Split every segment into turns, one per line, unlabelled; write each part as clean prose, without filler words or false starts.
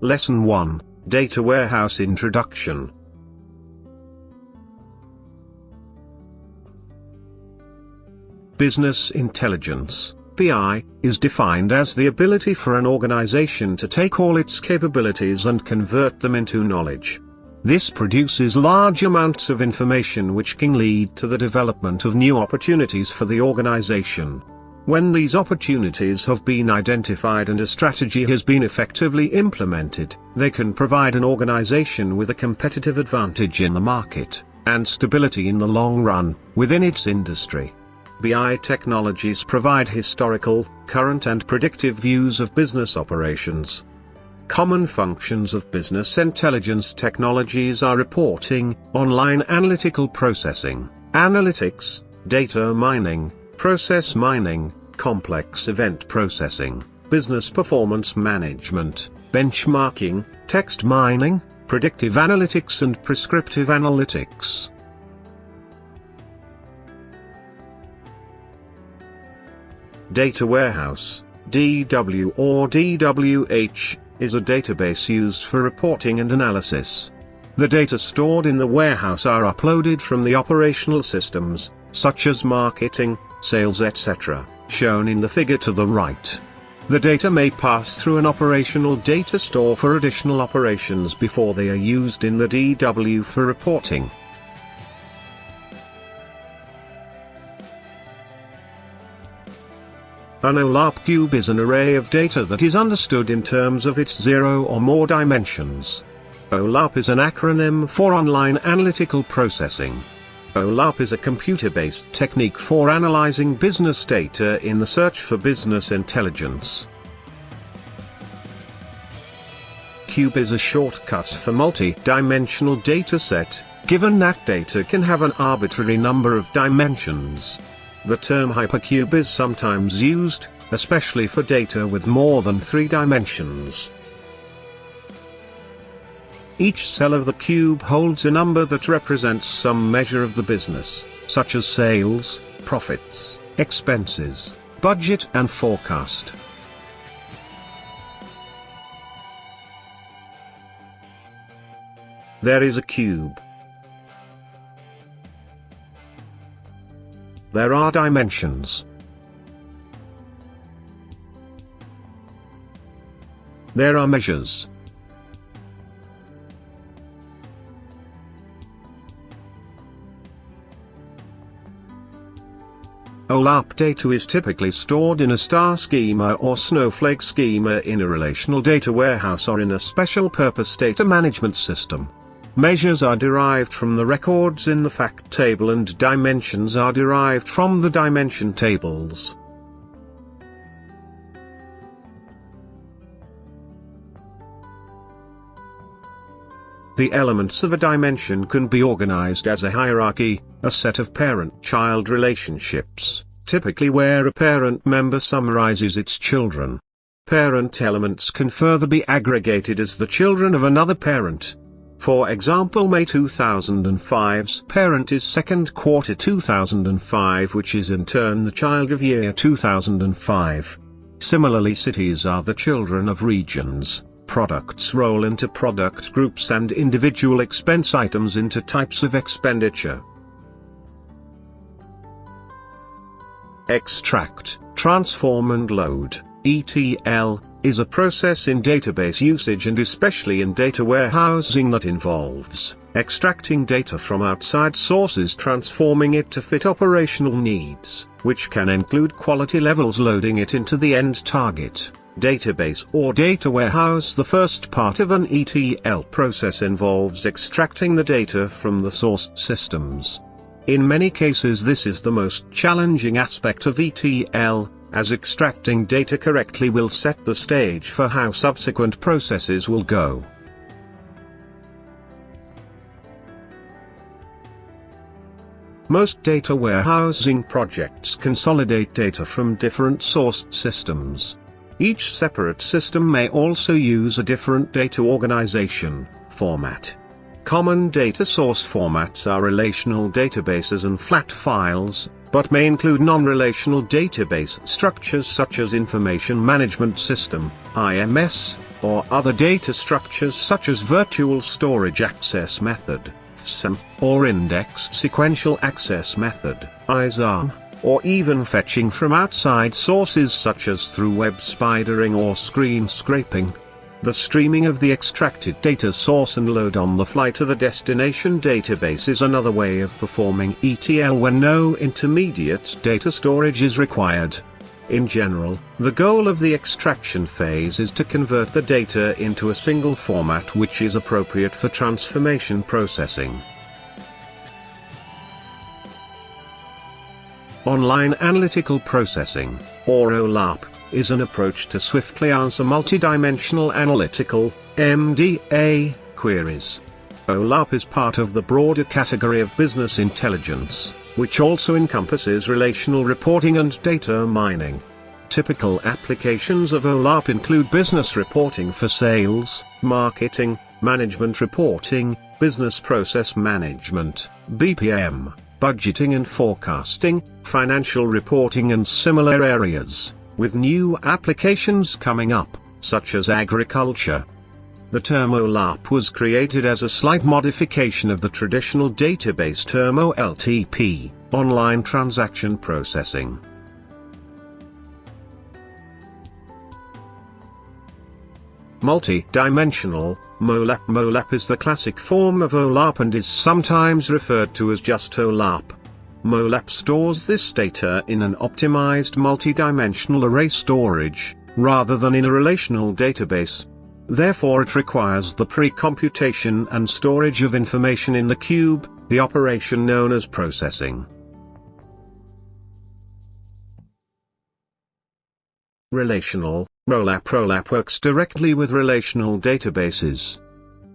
Lesson 1, Data Warehouse Introduction. Business intelligence, BI, is defined as the ability for an organization to take all its capabilities and convert them into knowledge. This produces large amounts of information which can lead to the development of new opportunities for the organization. When these opportunities have been identified and a strategy has been effectively implemented, they can provide an organization with a competitive advantage in the market, and stability in the long run, within its industry. BI technologies provide historical, current and predictive views of business operations. Common functions of business intelligence technologies are reporting, online analytical processing, analytics, data mining, process mining, complex event processing, business performance management, benchmarking, text mining, predictive analytics and prescriptive analytics. Data warehouse, DW or DWH, is a database used for reporting and analysis. The data stored in the warehouse are uploaded from the operational systems, such as marketing, sales etc., shown in the figure to the right. The data may pass through an operational data store for additional operations before they are used in the DW for reporting. An OLAP cube is an array of data that is understood in terms of its 0 or more dimensions. OLAP is an acronym for Online Analytical Processing. OLAP is a computer-based technique for analyzing business data in the search for business intelligence. Cube is a shortcut for multi-dimensional dataset, given that data can have an arbitrary number of dimensions. The term hypercube is sometimes used, especially for data with more than 3 dimensions. Each cell of the cube holds a number that represents some measure of the business, such as sales, profits, expenses, budget and forecast. There is a cube. There are dimensions. There are measures. OLAP data is typically stored in a star schema or snowflake schema in a relational data warehouse or in a special purpose data management system. Measures are derived from the records in the fact table and dimensions are derived from the dimension tables. The elements of a dimension can be organized as a hierarchy, a set of parent-child relationships, typically where a parent member summarizes its children. Parent elements can further be aggregated as the children of another parent. For example, May 2005's parent is second quarter 2005, which is in turn the child of year 2005. Similarly, cities are the children of regions, products roll into product groups and individual expense items into types of expenditure. Extract, transform and load, ETL, is a process in database usage and especially in data warehousing that involves extracting data from outside sources, transforming it to fit operational needs, which can include quality levels, loading it into the end target database or data warehouse. The first part of an ETL process involves extracting the data from the source systems. In many cases this is the most challenging aspect of ETL, as extracting data correctly will set the stage for how subsequent processes will go. Most data warehousing projects consolidate data from different source systems. Each separate system may also use a different data organization format. Common data source formats are relational databases and flat files, but may include non-relational database structures such as Information Management System, IMS, or other data structures such as Virtual Storage Access Method, VSAM, or Index Sequential Access Method, ISAM, or even fetching from outside sources such as through web spidering or screen scraping. The streaming of the extracted data source and load on the fly to the destination database is another way of performing ETL when no intermediate data storage is required. In general, the goal of the extraction phase is to convert the data into a single format which is appropriate for transformation processing. Online Analytical Processing, or OLAP, is an approach to swiftly answer multidimensional analytical (MDA) queries. OLAP is part of the broader category of business intelligence, which also encompasses relational reporting and data mining. Typical applications of OLAP include business reporting for sales, marketing, management reporting, business process management, BPM, budgeting and forecasting, financial reporting and similar areas, with new applications coming up, such as agriculture. The term OLAP was created as a slight modification of the traditional database term OLTP, online transaction processing. Multidimensional OLAP. OLAP is the classic form of OLAP and is sometimes referred to as just OLAP. OLAP stores this data in an optimized multidimensional array storage, rather than in a relational database. Therefore it requires the pre-computation and storage of information in the cube, the operation known as processing. Relational OLAP. OLAP works directly with relational databases.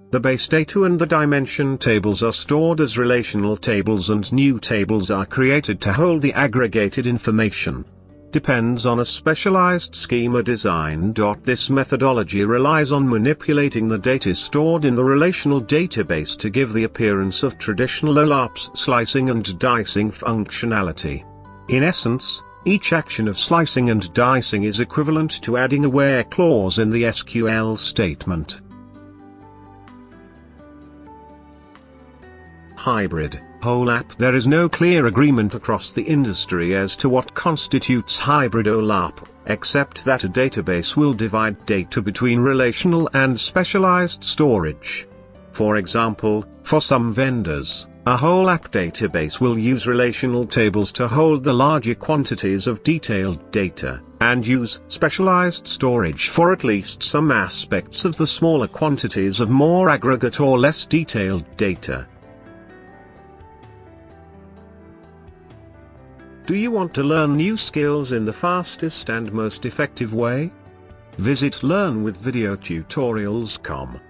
The base data and the dimension tables are stored as relational tables and new tables are created to hold the aggregated information. Depends on a specialized schema design. This methodology relies on manipulating the data stored in the relational database to give the appearance of traditional OLAP's slicing and dicing functionality. In essence, each action of slicing and dicing is equivalent to adding a where clause in the SQL statement. Hybrid OLAP. There is no clear agreement across the industry as to what constitutes hybrid OLAP, except that a database will divide data between relational and specialized storage. For example, for some vendors, a OLAP database will use relational tables to hold the larger quantities of detailed data, and use specialized storage for at least some aspects of the smaller quantities of more aggregate or less detailed data. Do you want to learn new skills in the fastest and most effective way? Visit learnwithvideotutorials.com.